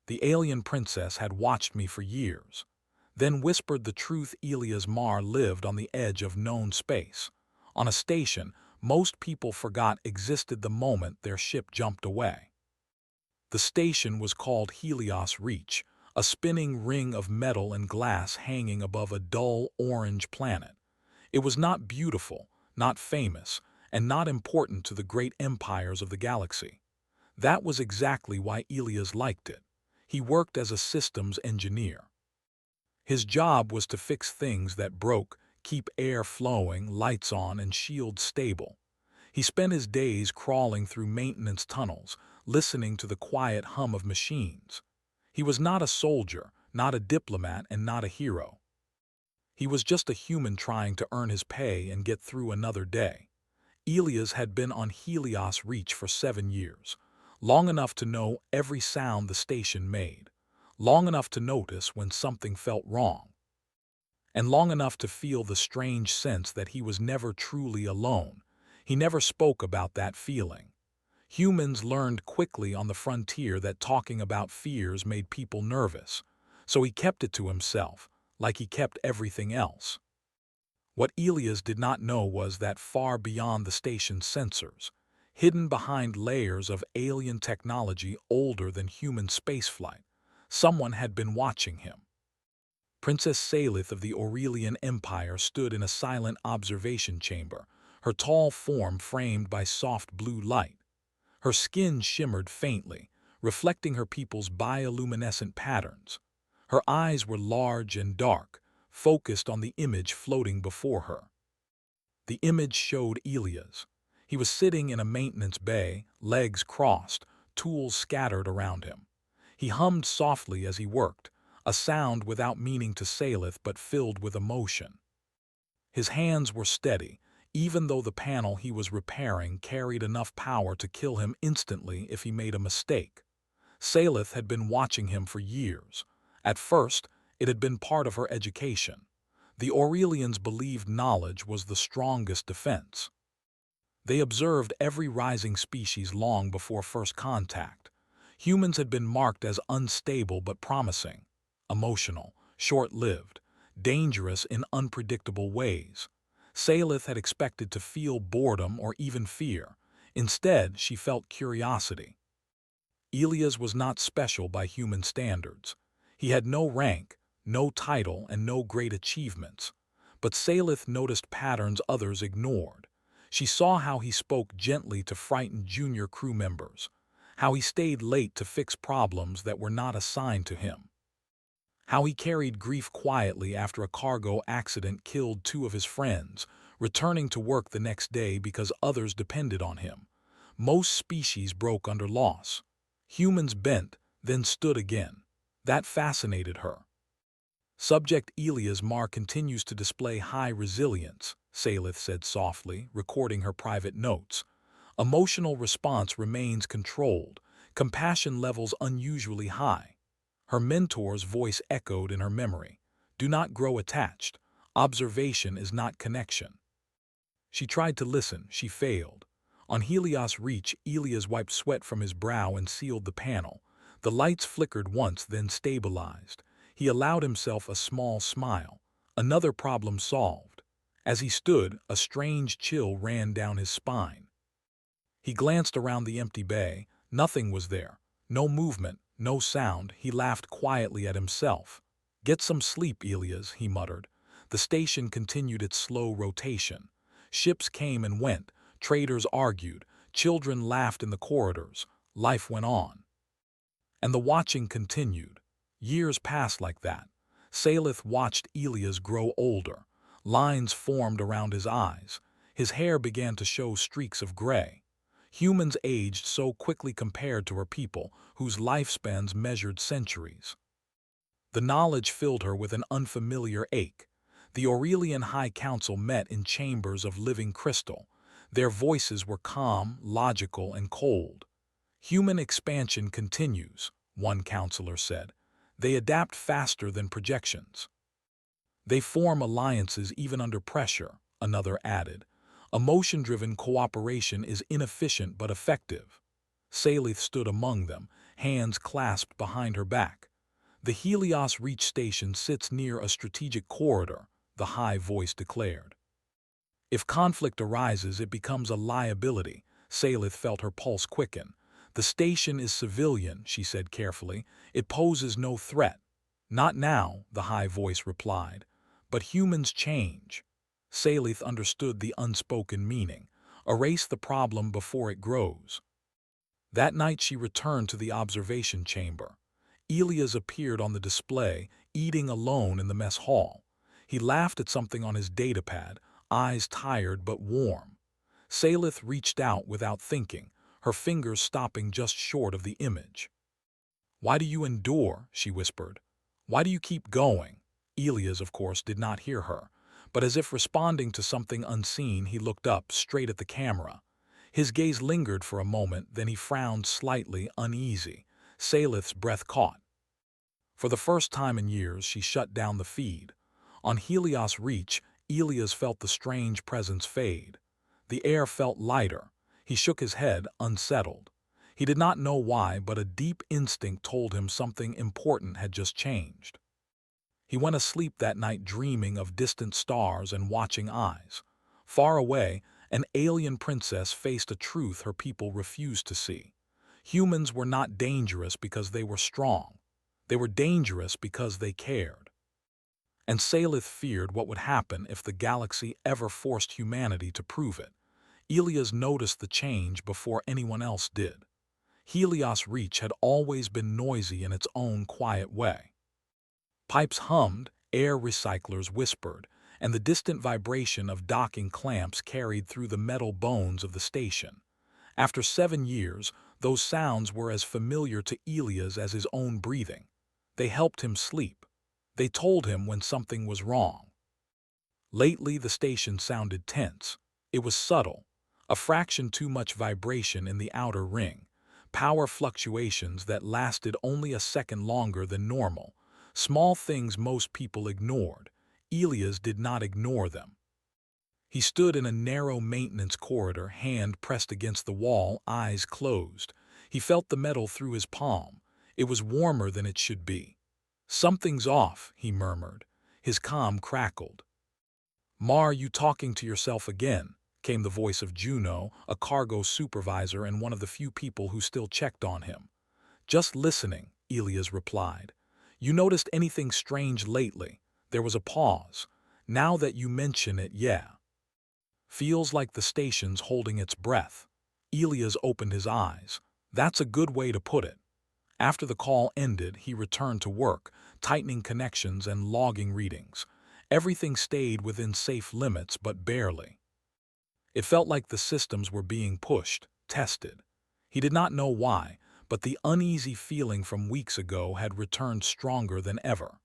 The alien princess had watched me for years. Then whispered the truth. Elias Mar lived on the edge of known space, on a station most people forgot existed the moment their ship jumped away. The station was called Helios Reach, a spinning ring of metal and glass hanging above a dull orange planet. It was not beautiful, not famous, and not important to the great empires of the galaxy. That was exactly why Elias liked it. He worked as a systems engineer. His job was to fix things that broke, keep air flowing, lights on, and shields stable. He spent his days crawling through maintenance tunnels, listening to the quiet hum of machines. He was not a soldier, not a diplomat, and not a hero. He was just a human trying to earn his pay and get through another day. Elias had been on Helios Reach for 7 years, long enough to know every sound the station made, long enough to notice when something felt wrong, and long enough to feel the strange sense that he was never truly alone. He never spoke about that feeling. Humans learned quickly on the frontier that talking about fears made people nervous, so he kept it to himself, like he kept everything else. What Elias did not know was that far beyond the station's sensors, hidden behind layers of alien technology older than human spaceflight, someone had been watching him. Princess Salith of the Aurelian Empire stood in a silent observation chamber, her tall form framed by soft blue light. Her skin shimmered faintly, reflecting her people's bioluminescent patterns. Her eyes were large and dark, focused on the image floating before her. The image showed Elias. He was sitting in a maintenance bay, legs crossed, tools scattered around him. He hummed softly as he worked, a sound without meaning to Salith but filled with emotion. His hands were steady, even though the panel he was repairing carried enough power to kill him instantly if he made a mistake. Salith had been watching him for years. At first, it had been part of her education. The Aurelians believed knowledge was the strongest defense. They observed every rising species long before first contact. Humans had been marked as unstable but promising, emotional, short-lived, dangerous in unpredictable ways. Salith had expected to feel boredom or even fear. Instead, she felt curiosity. Elias was not special by human standards. He had no rank, no title, and no great achievements. But Salith noticed patterns others ignored. She saw how he spoke gently to frightened junior crew members, how he stayed late to fix problems that were not assigned to him, how he carried grief quietly after a cargo accident killed 2 of his friends, returning to work the next day because others depended on him. Most species broke under loss. Humans bent, then stood again. That fascinated her. Subject Elias Mar continues to display high resilience, Salith said softly, recording her private notes. Emotional response remains controlled, compassion levels unusually high. Her mentor's voice echoed in her memory. Do not grow attached. Observation is not connection. She tried to listen. She failed. On Helios Reach, Elias wiped sweat from his brow and sealed the panel. The lights flickered once, then stabilized. He allowed himself a small smile. Another problem solved. As he stood, a strange chill ran down his spine. He glanced around the empty bay. Nothing was there. No movement, no sound. He laughed quietly at himself. Get some sleep, Elias, he muttered. The station continued its slow rotation. Ships came and went. Traders argued. Children laughed in the corridors. Life went on. And the watching continued. Years passed like that. Salith watched Elias grow older. Lines formed around his eyes. His hair began to show streaks of gray. Humans aged so quickly compared to her people, whose lifespans measured centuries. The knowledge filled her with an unfamiliar ache. The Aurelian High Council met in chambers of living crystal. Their voices were calm, logical, and cold. Human expansion continues, one counselor said. They adapt faster than projections. They form alliances even under pressure, another added. Emotion-driven cooperation is inefficient but effective. Salith stood among them, hands clasped behind her back. "The Helios Reach station sits near a strategic corridor," the high voice declared. "If conflict arises, it becomes a liability." Salith felt her pulse quicken. "The station is civilian," she said carefully. "It poses no threat." "Not now," the high voice replied. "But humans change." Salith understood the unspoken meaning. Erase the problem before it grows. That night she returned to the observation chamber. Elias appeared on the display, eating alone in the mess hall. He laughed at something on his datapad, eyes tired but warm. Salith reached out without thinking, her fingers stopping just short of the image. "Why do you endure?" she whispered. "Why do you keep going?" Elias, of course, did not hear her, but as if responding to something unseen, he looked up, straight at the camera. His gaze lingered for a moment, then he frowned slightly, uneasy. Salith's breath caught. For the first time in years, she shut down the feed. On Helios Reach, Elias felt the strange presence fade. The air felt lighter. He shook his head, unsettled. He did not know why, but a deep instinct told him something important had just changed. He went asleep that night dreaming of distant stars and watching eyes. Far away, an alien princess faced a truth her people refused to see. Humans were not dangerous because they were strong. They were dangerous because they cared. And Salith feared what would happen if the galaxy ever forced humanity to prove it. Elias noticed the change before anyone else did. Helios Reach had always been noisy in its own quiet way. Pipes hummed, air recyclers whispered, and the distant vibration of docking clamps carried through the metal bones of the station. After 7 years, those sounds were as familiar to Elias as his own breathing. They helped him sleep. They told him when something was wrong. Lately, the station sounded tense. It was subtle, a fraction too much vibration in the outer ring, power fluctuations that lasted only a second longer than normal. Small things most people ignored. Elias did not ignore them. He stood in a narrow maintenance corridor, hand pressed against the wall, eyes closed. He felt the metal through his palm. It was warmer than it should be. "Something's off," he murmured. His comm crackled. "Mar, you talking to yourself again?" came the voice of Juno, a cargo supervisor and one of the few people who still checked on him. "Just listening," Elias replied. "You noticed anything strange lately?" There was a pause. "Now that you mention it, yeah. Feels like the station's holding its breath." Elias opened his eyes. "That's a good way to put it." After the call ended, he returned to work, tightening connections and logging readings. Everything stayed within safe limits, but barely. It felt like the systems were being pushed, tested. He did not know why, but the uneasy feeling from weeks ago had returned stronger than ever.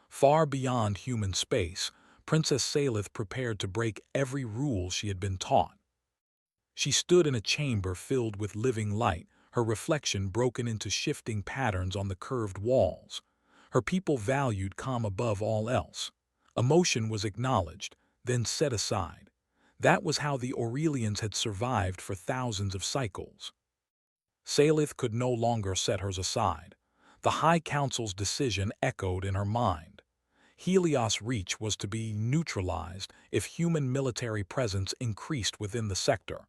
Far beyond human space, Princess Salith prepared to break every rule she had been taught. She stood in a chamber filled with living light, her reflection broken into shifting patterns on the curved walls. Her people valued calm above all else. Emotion was acknowledged, then set aside. That was how the Aurelians had survived for thousands of cycles. Salith could no longer set hers aside. The High Council's decision echoed in her mind. Helios Reach was to be neutralized if human military presence increased within the sector.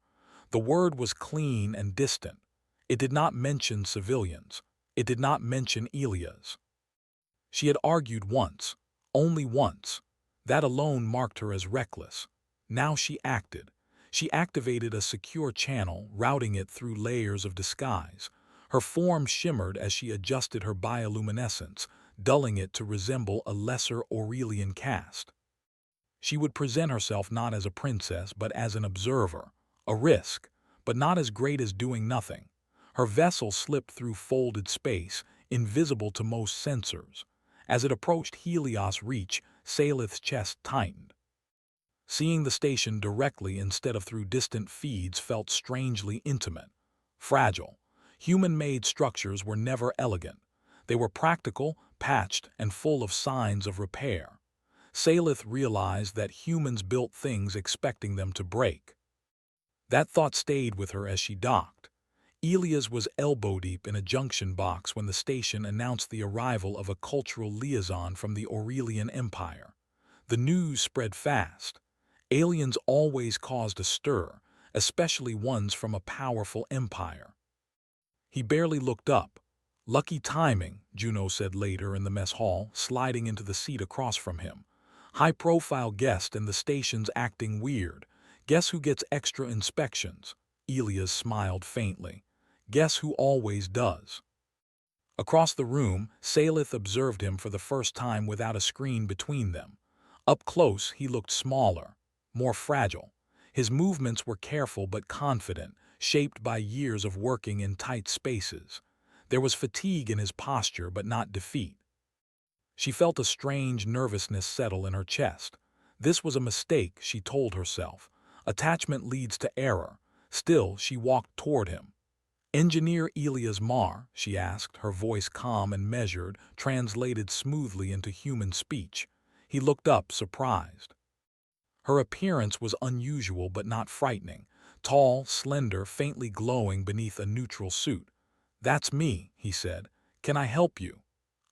The word was clean and distant. It did not mention civilians. It did not mention Elias. She had argued once, only once. That alone marked her as reckless. Now she acted. She activated a secure channel, routing it through layers of disguise. Her form shimmered as she adjusted her bioluminescence, dulling it to resemble a lesser Aurelian caste. She would present herself not as a princess, but as an observer, a risk, but not as great as doing nothing. Her vessel slipped through folded space, invisible to most sensors. As it approached Helios Reach, Salith's chest tightened. Seeing the station directly instead of through distant feeds felt strangely intimate, fragile. Human-made structures were never elegant. They were practical, patched, and full of signs of repair. Salith realized that humans built things expecting them to break. That thought stayed with her as she docked. Elias was elbow-deep in a junction box when the station announced the arrival of a cultural liaison from the Aurelian Empire. The news spread fast. Aliens always caused a stir, especially ones from a powerful empire. He barely looked up. "Lucky timing," Juno said later in the mess hall, sliding into the seat across from him. "High-profile guest and the station's acting weird. Guess who gets extra inspections?" Elias smiled faintly. "Guess who always does?" Across the room, Salith observed him for the first time without a screen between them. Up close, he looked smaller, more fragile. His movements were careful but confident, shaped by years of working in tight spaces. There was fatigue in his posture but not defeat. She felt a strange nervousness settle in her chest. This was a mistake, she told herself. Attachment leads to error. Still, she walked toward him. "Engineer Elias Mar?" she asked, her voice calm and measured, translated smoothly into human speech. He looked up, surprised. Her appearance was unusual but not frightening. Tall, slender, faintly glowing beneath a neutral suit. "That's me," he said. "Can I help you?"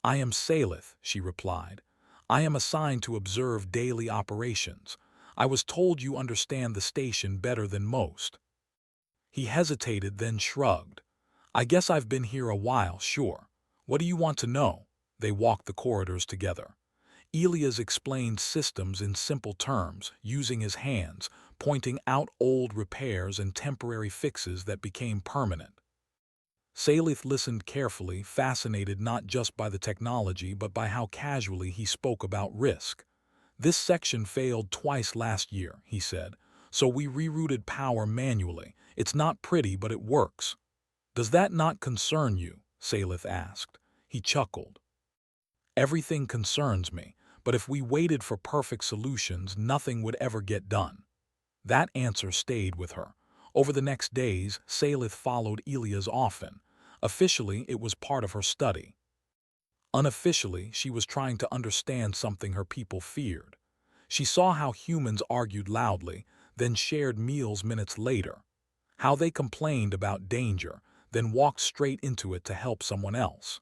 "I am Salith," she replied. "I am assigned to observe daily operations. I was told you understand the station better than most." He hesitated, then shrugged. "I guess I've been here a while, sure. What do you want to know?" They walked the corridors together. Elias explained systems in simple terms, using his hands, pointing out old repairs and temporary fixes that became permanent. Salith listened carefully, fascinated not just by the technology but by how casually he spoke about risk. "This section failed twice last year," he said, "so we rerouted power manually. It's not pretty, but it works." "Does that not concern you?" Salith asked. He chuckled. "Everything concerns me, but if we waited for perfect solutions, nothing would ever get done." That answer stayed with her. Over the next days, Salith followed Elias often. Officially, it was part of her study. Unofficially, she was trying to understand something her people feared. She saw how humans argued loudly, then shared meals minutes later. How they complained about danger, then walked straight into it to help someone else.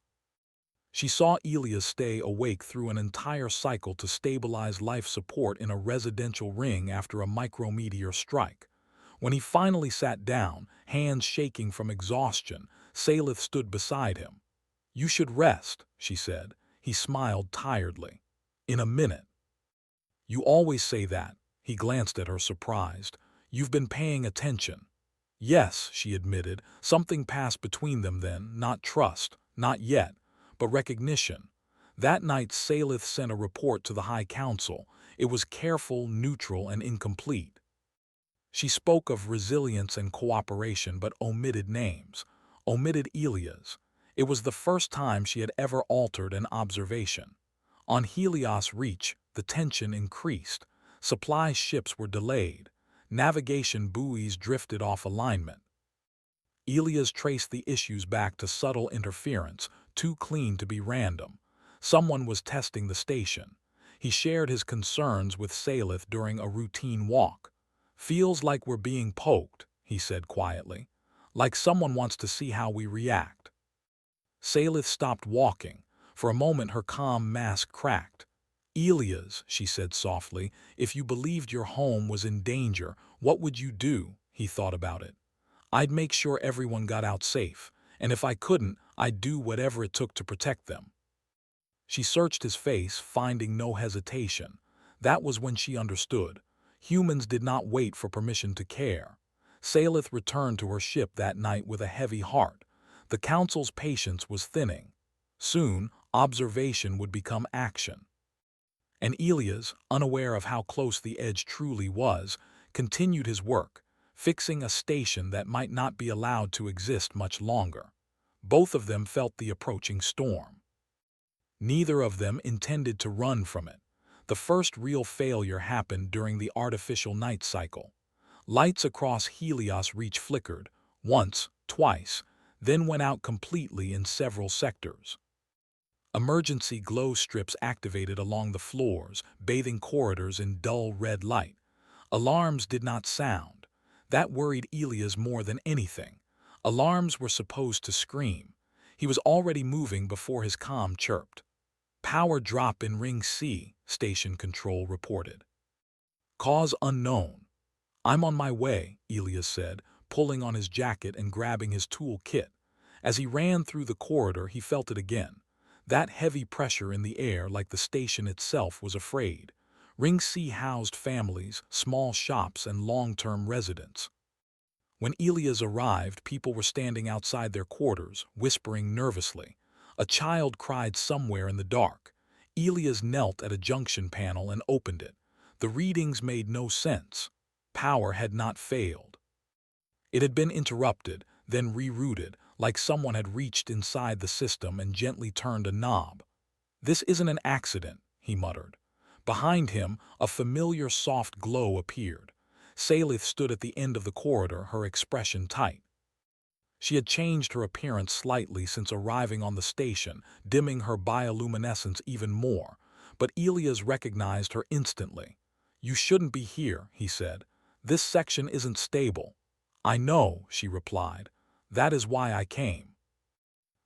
She saw Elias stay awake through an entire cycle to stabilize life support in a residential ring after a micrometeor strike. When he finally sat down, hands shaking from exhaustion, Salith stood beside him. "You should rest," she said. He smiled tiredly. "In a minute." "You always say that." He glanced at her, surprised. "You've been paying attention." "Yes," she admitted. Something passed between them then, not trust, not yet, but recognition. That night, Salith sent a report to the High Council. It was careful, neutral, and incomplete. She spoke of resilience and cooperation but omitted names, omitted Elias. It was the first time she had ever altered an observation. On Helios Reach, the tension increased. Supply ships were delayed. Navigation buoys drifted off alignment. Elias traced the issues back to subtle interference, too clean to be random. Someone was testing the station. He shared his concerns with Salith during a routine walk. "Feels like we're being poked," he said quietly. "Like someone wants to see how we react." Salith stopped walking. For a moment her calm mask cracked. "Elias," she said softly, "if you believed your home was in danger, what would you do?" He thought about it. "I'd make sure everyone got out safe, and if I couldn't, I'd do whatever it took to protect them." She searched his face, finding no hesitation. That was when she understood. Humans did not wait for permission to care. Salith returned to her ship that night with a heavy heart. The Council's patience was thinning. Soon, observation would become action. And Elias, unaware of how close the edge truly was, continued his work, fixing a station that might not be allowed to exist much longer. Both of them felt the approaching storm. Neither of them intended to run from it. The first real failure happened during the artificial night cycle. Lights across Helios Reach flickered, once, twice, then went out completely in several sectors. Emergency glow strips activated along the floors, bathing corridors in dull red light. Alarms did not sound. That worried Elias more than anything. Alarms were supposed to scream. He was already moving before his comm chirped. Power drop in Ring C, station control reported. Cause unknown. I'm on my way, Elias said, pulling on his jacket and grabbing his tool kit. As he ran through the corridor, he felt it again. That heavy pressure in the air, like the station itself was afraid. Ring C housed families, small shops, and long-term residents. When Elias arrived, people were standing outside their quarters, whispering nervously. A child cried somewhere in the dark. Elias knelt at a junction panel and opened it. The readings made no sense. Power had not failed. It had been interrupted, then rerouted, like someone had reached inside the system and gently turned a knob. "This isn't an accident," he muttered. Behind him, a familiar soft glow appeared. Salith stood at the end of the corridor, her expression tight. She had changed her appearance slightly since arriving on the station, dimming her bioluminescence even more, but Elias recognized her instantly. "You shouldn't be here," he said. "This section isn't stable." "I know," she replied. "That is why I came."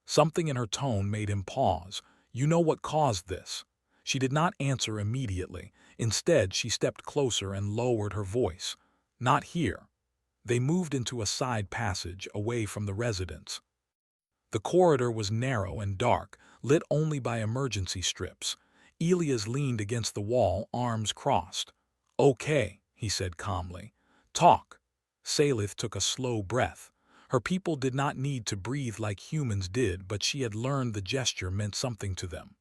Something in her tone made him pause. "You know what caused this?" She did not answer immediately. Instead, she stepped closer and lowered her voice. "Not here." They moved into a side passage, away from the residents. The corridor was narrow and dark, lit only by emergency strips. Elias leaned against the wall, arms crossed. "Okay," he said calmly. "Talk." Salith took a slow breath. Her people did not need to breathe like humans did, but she had learned the gesture meant something to them.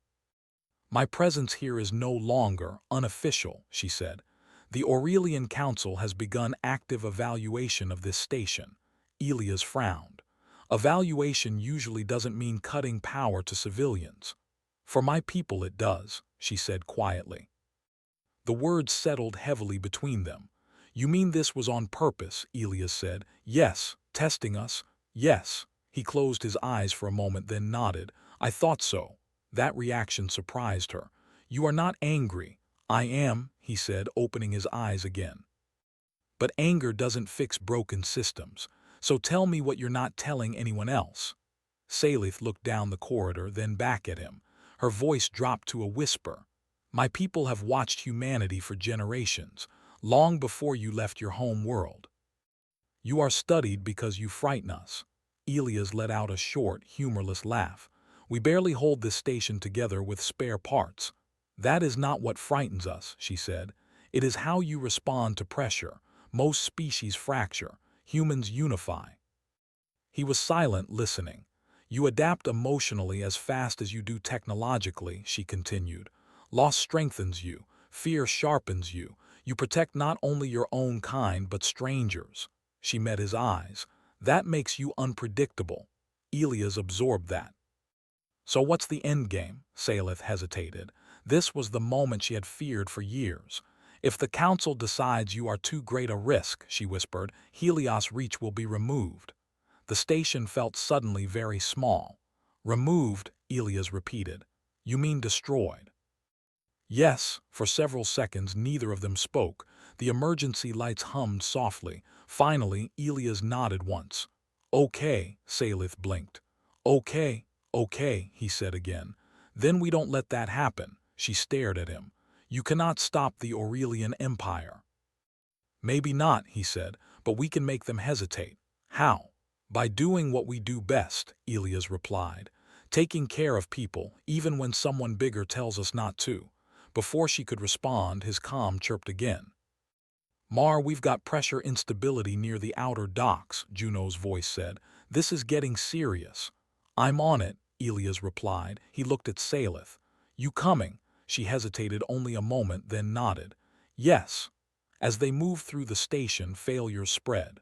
"My presence here is no longer unofficial," she said. "The Aurelian Council has begun active evaluation of this station." Elias frowned. "Evaluation usually doesn't mean cutting power to civilians." "For my people it does," she said quietly. The words settled heavily between them. "You mean this was on purpose?" Elias said. "Yes." "Testing us?" "Yes." He closed his eyes for a moment, then nodded. "I thought so." That reaction surprised her. "You are not angry." "I am," he said, opening his eyes again. "But anger doesn't fix broken systems. So tell me what you're not telling anyone else." Salith looked down the corridor, then back at him. Her voice dropped to a whisper. "My people have watched humanity for generations, long before you left your home world. You are studied because you frighten us." Elias let out a short, humorless laugh. "We barely hold this station together with spare parts." "That is not what frightens us," she said. "It is how you respond to pressure. Most species fracture. Humans unify." He was silent, listening. "You adapt emotionally as fast as you do technologically," she continued. "Loss strengthens you. Fear sharpens you. You protect not only your own kind but strangers." She met his eyes. "That makes you unpredictable." Elias absorbed that. "So what's the endgame?" Salith hesitated. This was the moment she had feared for years. "If the council decides you are too great a risk," she whispered, "Helios Reach will be removed." The station felt suddenly very small. "Removed," Elias repeated. "You mean destroyed?" "Yes." For several seconds neither of them spoke. The emergency lights hummed softly. Finally, Elias nodded once. "Okay," Salith blinked. "Okay, okay," he said again. "Then we don't let that happen." She stared at him. "You cannot stop the Aurelian Empire." "Maybe not," he said, "but we can make them hesitate." "How?" "By doing what we do best," Elias replied. "Taking care of people, even when someone bigger tells us not to." Before she could respond, his comm chirped again. "Mar, we've got pressure instability near the outer docks," Juno's voice said. "This is getting serious." "I'm on it," Elias replied. He looked at Salith. "You coming?" She hesitated only a moment, then nodded. "Yes." As they moved through the station, failures spread.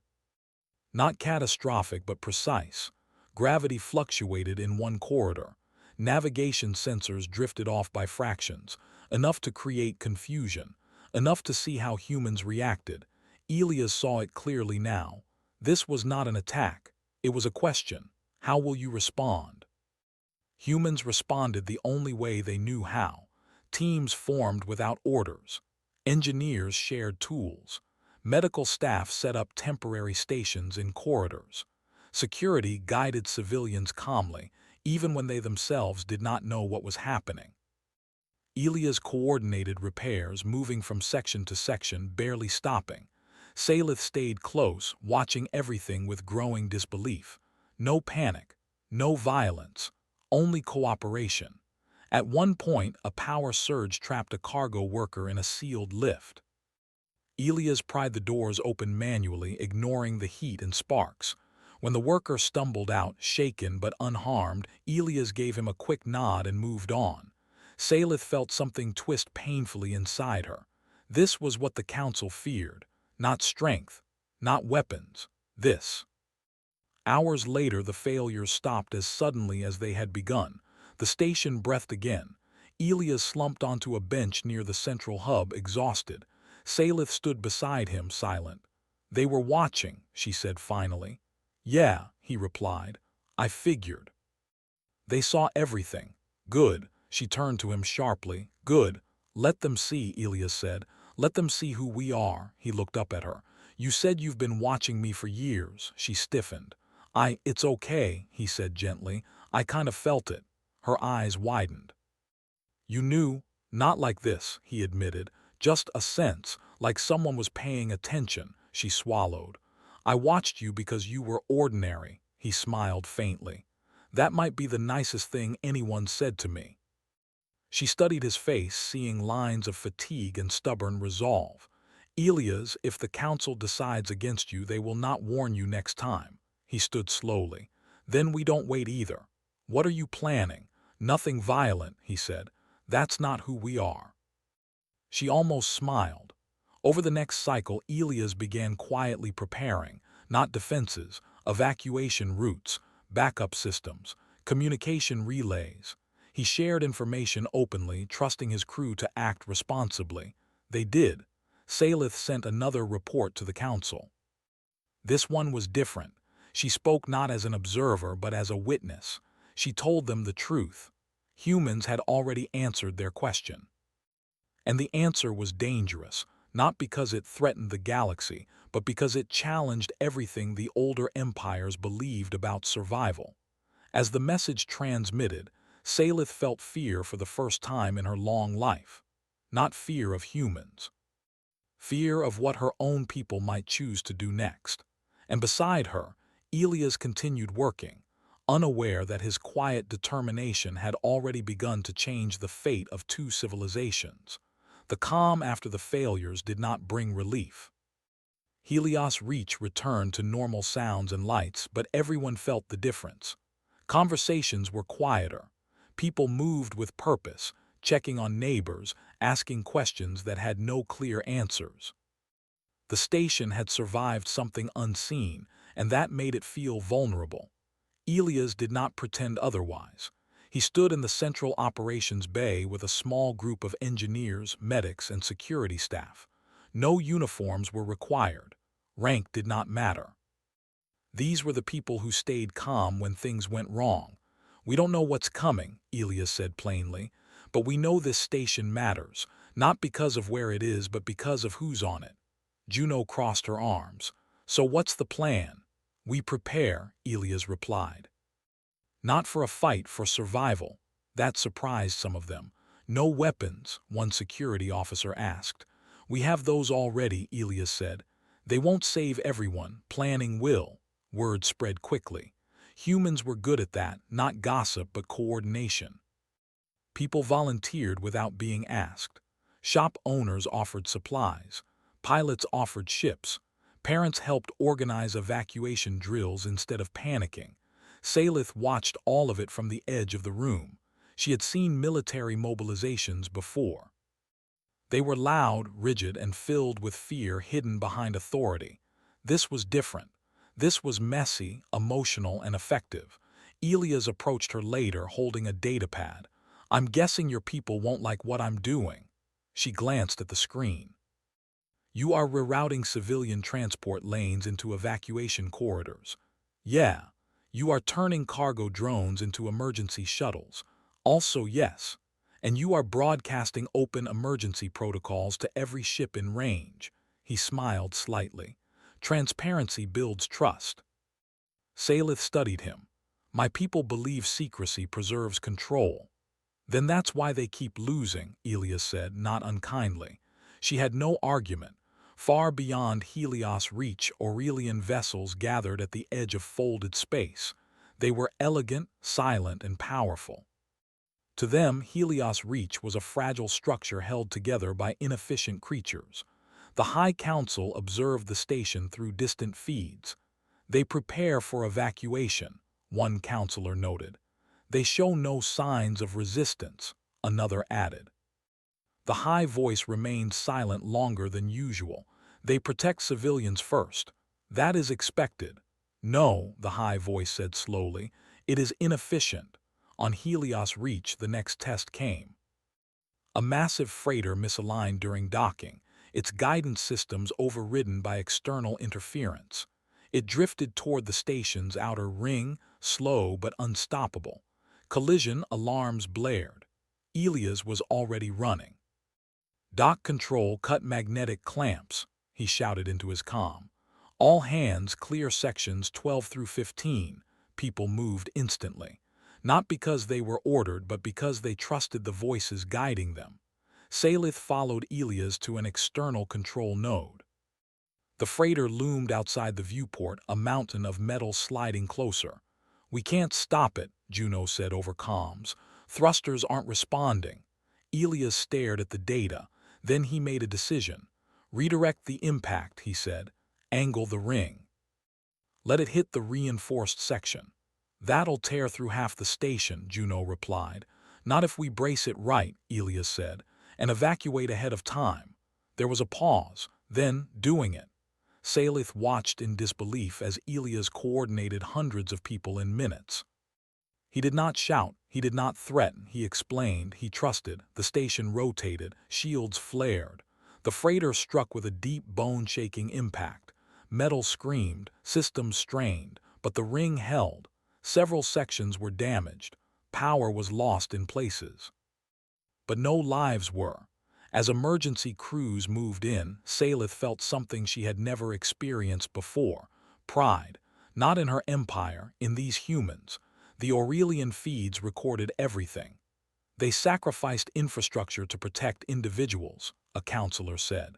Not catastrophic, but precise. Gravity fluctuated in one corridor. Navigation sensors drifted off by fractions, enough to create confusion, enough to see how humans reacted. Elias saw it clearly now. This was not an attack. It was a question. How will you respond? Humans responded the only way they knew how. Teams formed without orders. Engineers shared tools. Medical staff set up temporary stations in corridors. Security guided civilians calmly, even when they themselves did not know what was happening. Elias coordinated repairs, moving from section to section, barely stopping. Salith stayed close, watching everything with growing disbelief. No panic, no violence, only cooperation. At one point, a power surge trapped a cargo worker in a sealed lift. Elias pried the doors open manually, ignoring the heat and sparks. When the worker stumbled out, shaken but unharmed, Elias gave him a quick nod and moved on. Salith felt something twist painfully inside her. This was what the council feared. Not strength, not weapons. This. Hours later, the failures stopped as suddenly as they had begun. The station breathed again. Elias slumped onto a bench near the central hub, exhausted. Salith stood beside him, silent. "They were watching," she said finally. "Yeah," he replied. "I figured." "They saw everything." "Good." She turned to him sharply. "Good. Let them see," Elias said. "Let them see who we are." He looked up at her. "You said you've been watching me for years." She stiffened. It's okay," he said gently. "I kind of felt it." Her eyes widened. "You knew?" "Not like this," he admitted. "Just a sense, like someone was paying attention." She swallowed. "I watched you because you were ordinary." He smiled faintly. "That might be the nicest thing anyone said to me." She studied his face, seeing lines of fatigue and stubborn resolve. "Elias, if the council decides against you, they will not warn you next time." He stood slowly. "Then we don't wait either." "What are you planning?" "Nothing violent," he said. "That's not who we are." She almost smiled. Over the next cycle, Elias began quietly preparing, not defenses, evacuation routes, backup systems, communication relays. He shared information openly, trusting his crew to act responsibly. They did. Salith sent another report to the council. This one was different. She spoke not as an observer but as a witness. She told them the truth. Humans had already answered their question. And the answer was dangerous, not because it threatened the galaxy, but because it challenged everything the older empires believed about survival. As the message transmitted, Salith felt fear for the first time in her long life. Not fear of humans. Fear of what her own people might choose to do next. And beside her, Elias continued working, unaware that his quiet determination had already begun to change the fate of two civilizations. The calm after the failures did not bring relief. Helios Reach returned to normal sounds and lights, but everyone felt the difference. Conversations were quieter. People moved with purpose, checking on neighbors, asking questions that had no clear answers. The station had survived something unseen, and that made it feel vulnerable. Elias did not pretend otherwise. He stood in the central operations bay with a small group of engineers, medics, and security staff. No uniforms were required. Rank did not matter. These were the people who stayed calm when things went wrong. "We don't know what's coming," Elias said plainly, "but we know this station matters, not because of where it is but because of who's on it." Juno crossed her arms. "So what's the plan?" "We prepare," Elias replied. "Not for a fight, for survival." That surprised some of them. "No weapons?" one security officer asked. "We have those already," Elias said. "They won't save everyone. Planning will." Word spread quickly. Humans were good at that, not gossip but coordination. People volunteered without being asked. Shop owners offered supplies. Pilots offered ships. Parents helped organize evacuation drills instead of panicking. Salith watched all of it from the edge of the room. She had seen military mobilizations before. They were loud, rigid, and filled with fear hidden behind authority. This was different. This was messy, emotional, and effective. Elias approached her later, holding a datapad. "I'm guessing your people won't like what I'm doing." She glanced at the screen. "You are rerouting civilian transport lanes into evacuation corridors." "Yeah." "You are turning cargo drones into emergency shuttles." "Also yes." "And you are broadcasting open emergency protocols to every ship in range." He smiled slightly. "Transparency builds trust." Salith studied him. My people believe secrecy preserves control. Then that's why they keep losing, Elias said, not unkindly. She had no argument. Far beyond Helios' reach, Aurelian vessels gathered at the edge of folded space. They were elegant, silent, and powerful. To them, Helios' reach was a fragile structure held together by inefficient creatures. The High Council observed the station through distant feeds. They prepare for evacuation, one counselor noted. They show no signs of resistance, another added. The high voice remained silent longer than usual. They protect civilians first. That is expected. No, the high voice said slowly, it is inefficient. On Helios Reach, the next test came. A massive freighter misaligned during docking, its guidance systems overridden by external interference. It drifted toward the station's outer ring, slow but unstoppable. Collision alarms blared. Elias was already running. Dock control cut magnetic clamps, he shouted into his comm. All hands clear sections 12 through 15. People moved instantly. Not because they were ordered, but because they trusted the voices guiding them. Salith followed Elias to an external control node. The freighter loomed outside the viewport, a mountain of metal sliding closer. We can't stop it, Juno said over comms. Thrusters aren't responding. Elias stared at the data. Then he made a decision. Redirect the impact, he said. Angle the ring. Let it hit the reinforced section. That'll tear through half the station, Juno replied. Not if we brace it right, Elias said, and evacuate ahead of time. There was a pause, then doing it. Salith watched in disbelief as Elias coordinated hundreds of people in minutes. He did not shout, he did not threaten, he explained, he trusted. The station rotated, shields flared. The freighter struck with a deep bone-shaking impact. Metal screamed, systems strained, but the ring held. Several sections were damaged. Power was lost in places. But no lives were. As emergency crews moved in, Salith felt something she had never experienced before. Pride. Not in her empire, in these humans. The Aurelian feeds recorded everything. They sacrificed infrastructure to protect individuals, a counselor said.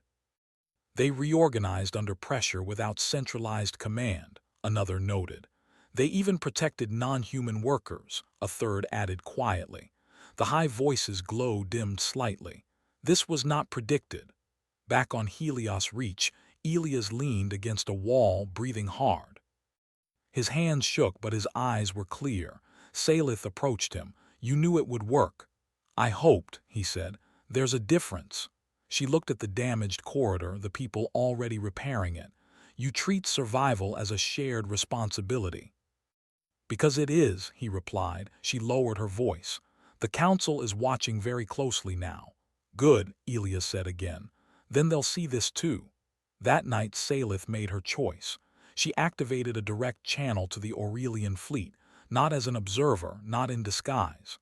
They reorganized under pressure without centralized command, another noted. They even protected non-human workers, a third added quietly. The high voice's glow dimmed slightly. This was not predicted. Back on Helios Reach, Elias leaned against a wall, breathing hard. His hands shook, but his eyes were clear. Salith approached him. You knew it would work. I hoped, he said. There's a difference. She looked at the damaged corridor, the people already repairing it. You treat survival as a shared responsibility. Because it is, he replied. She lowered her voice. The council is watching very closely now. Good, Elias said again. Then they'll see this too. That night Salith made her choice. She activated a direct channel to the Aurelian fleet, not as an observer, not in disguise.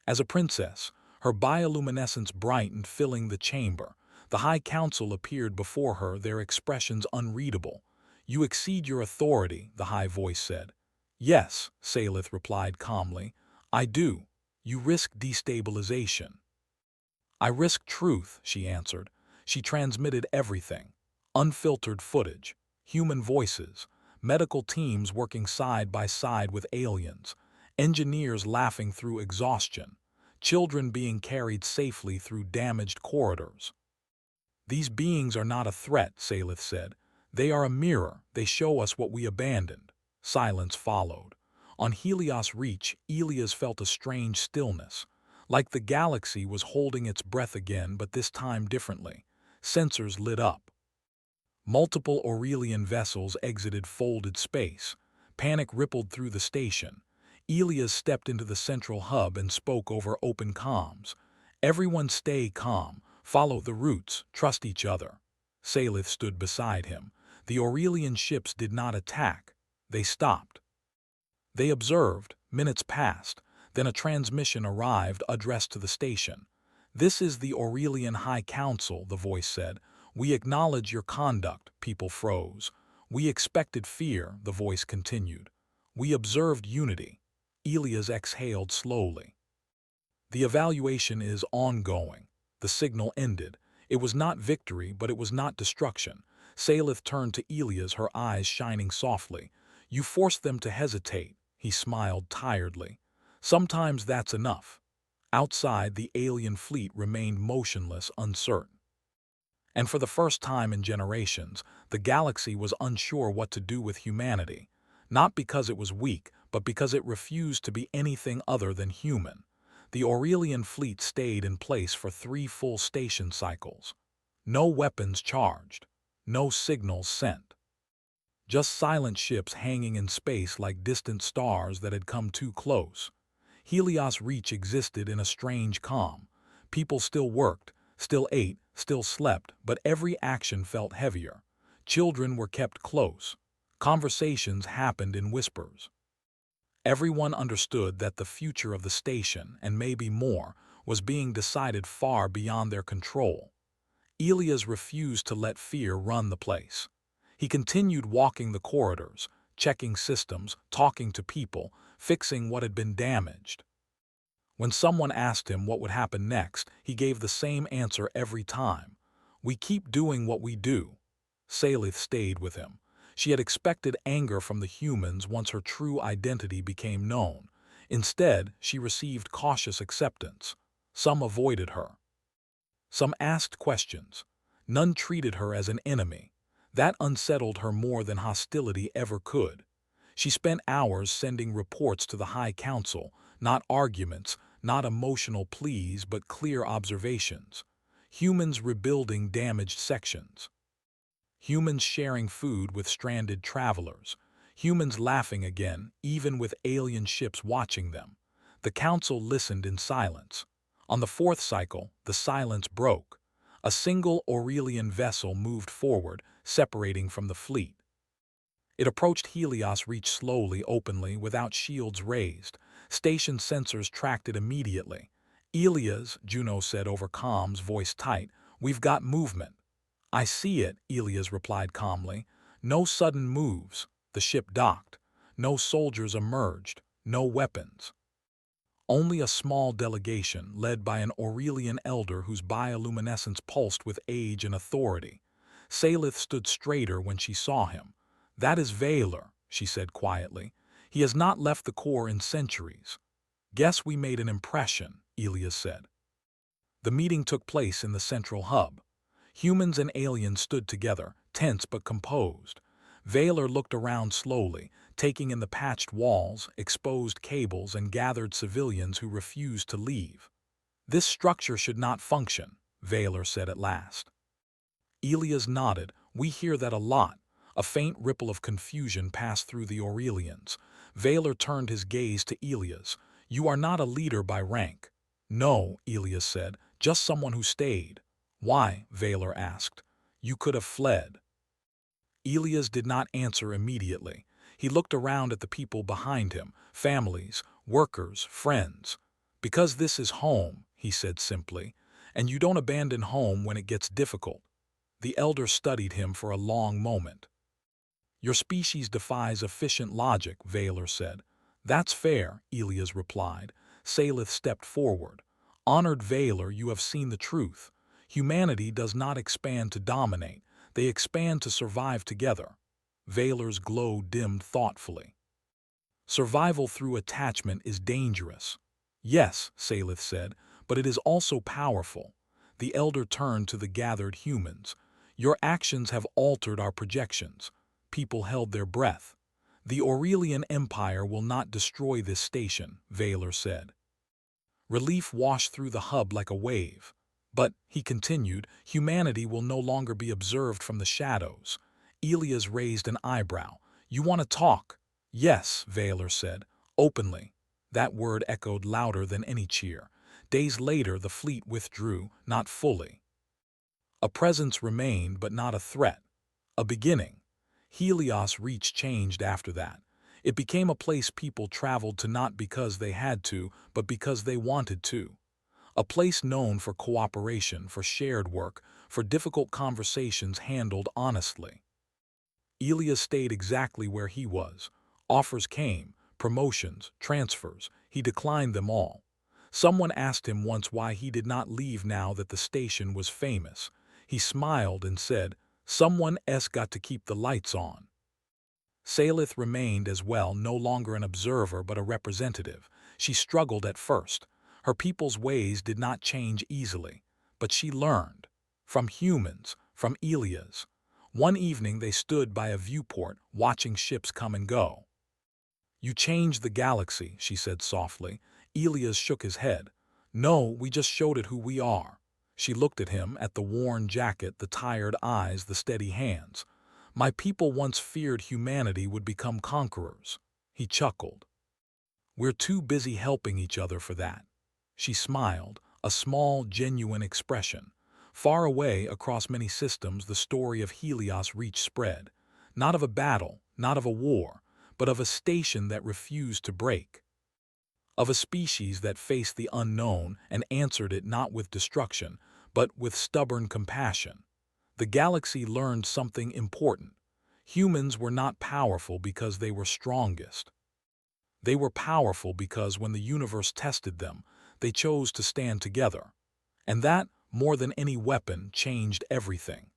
As a princess, her bioluminescence brightened, filling the chamber. The High Council appeared before her, their expressions unreadable. You exceed your authority, the high voice said. Yes, Salith replied calmly. I do. You risk destabilization. I risk truth, she answered. She transmitted everything. Unfiltered footage, human voices, medical teams working side by side with aliens, engineers laughing through exhaustion, children being carried safely through damaged corridors. These beings are not a threat, Salith said. They are a mirror. They show us what we abandoned. Silence followed. On Helios Reach, Elias felt a strange stillness. Like the galaxy was holding its breath again, but this time differently. Sensors lit up. Multiple Aurelian vessels exited folded space. Panic rippled through the station. Elias stepped into the central hub and spoke over open comms. Everyone stay calm. Follow the routes. Trust each other. Salith stood beside him. The Aurelian ships did not attack. They stopped. They observed. Minutes passed. Then a transmission arrived addressed to the station. This is the Aurelian High Council, the voice said. We acknowledge your conduct. People froze. We expected fear, the voice continued. We observed unity. Elias exhaled slowly. The evaluation is ongoing. The signal ended. It was not victory, but it was not destruction. Salith turned to Elias, her eyes shining softly. You forced them to hesitate. He smiled tiredly. Sometimes that's enough. Outside, the alien fleet remained motionless, uncertain. And for the first time in generations, the galaxy was unsure what to do with humanity, not because it was weak, but because it refused to be anything other than human. The Aurelian fleet stayed in place for 3 full station cycles. No weapons charged, no signals sent. Just silent ships hanging in space like distant stars that had come too close. Helios Reach existed in a strange calm. People still worked, still ate, still slept, but every action felt heavier. Children were kept close. Conversations happened in whispers. Everyone understood that the future of the station, and maybe more, was being decided far beyond their control. Elias refused to let fear run the place. He continued walking the corridors, checking systems, talking to people, fixing what had been damaged. When someone asked him what would happen next, he gave the same answer every time. We keep doing what we do. Salith stayed with him. She had expected anger from the humans once her true identity became known. Instead, she received cautious acceptance. Some avoided her. Some asked questions. None treated her as an enemy. That unsettled her more than hostility ever could. She spent hours sending reports to the High Council, not arguments, not emotional pleas, but clear observations. Humans rebuilding damaged sections. Humans sharing food with stranded travelers. Humans laughing again, even with alien ships watching them. The council listened in silence. On the 4th cycle, the silence broke. A single Aurelian vessel moved forward, separating from the fleet. It approached Helios Reach slowly, openly, without shields raised. Station sensors tracked it immediately. Elias, Juno said over comms, voice tight, we've got movement. I see it, Elias replied calmly. No sudden moves. The ship docked. No soldiers emerged. No weapons. Only a small delegation, led by an Aurelian elder whose bioluminescence pulsed with age and authority. Salith stood straighter when she saw him. That is Valor, she said quietly. He has not left the core in centuries. Guess we made an impression, Elias said. The meeting took place in the central hub. Humans and aliens stood together, tense but composed. Valor looked around slowly, taking in the patched walls, exposed cables, and gathered civilians who refused to leave. This structure should not function, Valor said at last. Elias nodded. We hear that a lot. A faint ripple of confusion passed through the Aurelians. Valor turned his gaze to Elias. You are not a leader by rank. No, Elias said, just someone who stayed. Why? Valor asked. You could have fled. Elias did not answer immediately. He looked around at the people behind him, families, workers, friends. Because this is home, he said simply, and you don't abandon home when it gets difficult. The elder studied him for a long moment. Your species defies efficient logic, Valor said. That's fair, Elias replied. Salith stepped forward. Honored Valor, you have seen the truth. Humanity does not expand to dominate. They expand to survive together. Valor's glow dimmed thoughtfully. Survival through attachment is dangerous. Yes, Salith said, but it is also powerful. The elder turned to the gathered humans. Your actions have altered our projections. People held their breath. The Aurelian Empire will not destroy this station, Valor said. Relief washed through the hub like a wave. But, he continued, humanity will no longer be observed from the shadows. Elias raised an eyebrow. You want to talk? Yes, Valor said, openly. That word echoed louder than any cheer. Days later, the fleet withdrew, not fully. A presence remained, but not a threat. A beginning. Helios Reach changed after that. It became a place people traveled to not because they had to, but because they wanted to. A place known for cooperation, for shared work, for difficult conversations handled honestly. Elias stayed exactly where he was. Offers came, promotions, transfers. He declined them all. Someone asked him once why he did not leave now that the station was famous. He smiled and said, "Someone got to keep the lights on." Salith remained as well, no longer an observer but a representative. She struggled at first. Her people's ways did not change easily, but she learned. From humans, from Elias. One evening they stood by a viewport, watching ships come and go. "You changed the galaxy," she said softly. Elias shook his head. "No, we just showed it who we are." She looked at him, at the worn jacket, the tired eyes, the steady hands. "My people once feared humanity would become conquerors." He chuckled. "We're too busy helping each other for that." She smiled, a small, genuine expression. Far away, across many systems, the story of Helios Reach spread. Not of a battle, not of a war, but of a station that refused to break. Of a species that faced the unknown and answered it not with destruction, but with stubborn compassion. The galaxy learned something important. Humans were not powerful because they were strongest. They were powerful because when the universe tested them, they chose to stand together. And that, more than any weapon, changed everything.